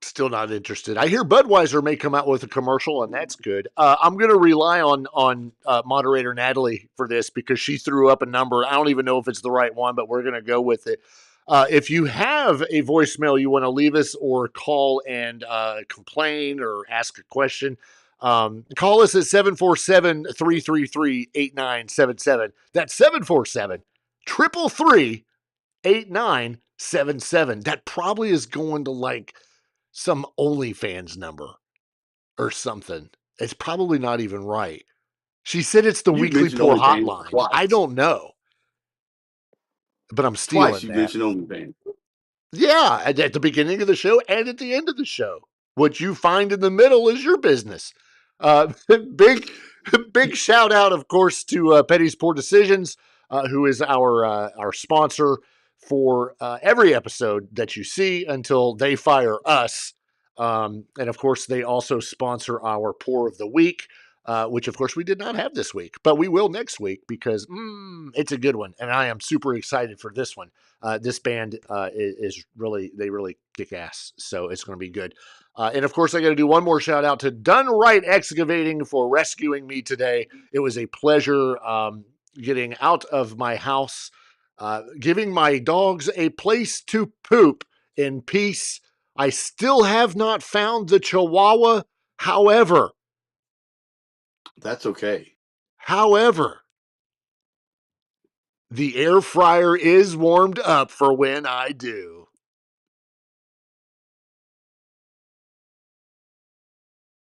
Still not interested. I hear Budweiser may come out with a commercial, and that's good. I'm going to rely on moderator Natalie for this because she threw up a number. I don't even know if it's the right one, but we're going to go with it. If you have a voicemail you want to leave us or call and complain or ask a question, call us at 747-333-8977. That's 747-333-8977. That probably is going to like some OnlyFans number or something. It's probably not even right. She said it's the Weekly Pour hotline. Twice. I don't know. But I'm stealing Twice you that. mentioned OnlyFans. Yeah, at the beginning of the show and at the end of the show. What you find in the middle is your business. Big shout out, of course, to Petty's Poor Decisions, who is our sponsor for every episode that you see until they fire us. And of course, they also sponsor our Pour of the Week, which of course we did not have this week, but we will next week because it's a good one. And I am super excited for this one. This band is really kick ass. So it's going to be good. And of course, I got to do one more shout out to Done Right Excavating for rescuing me today. It was a pleasure getting out of my house, giving my dogs a place to poop in peace. I still have not found the Chihuahua. However, that's okay. However, the air fryer is warmed up for when I do.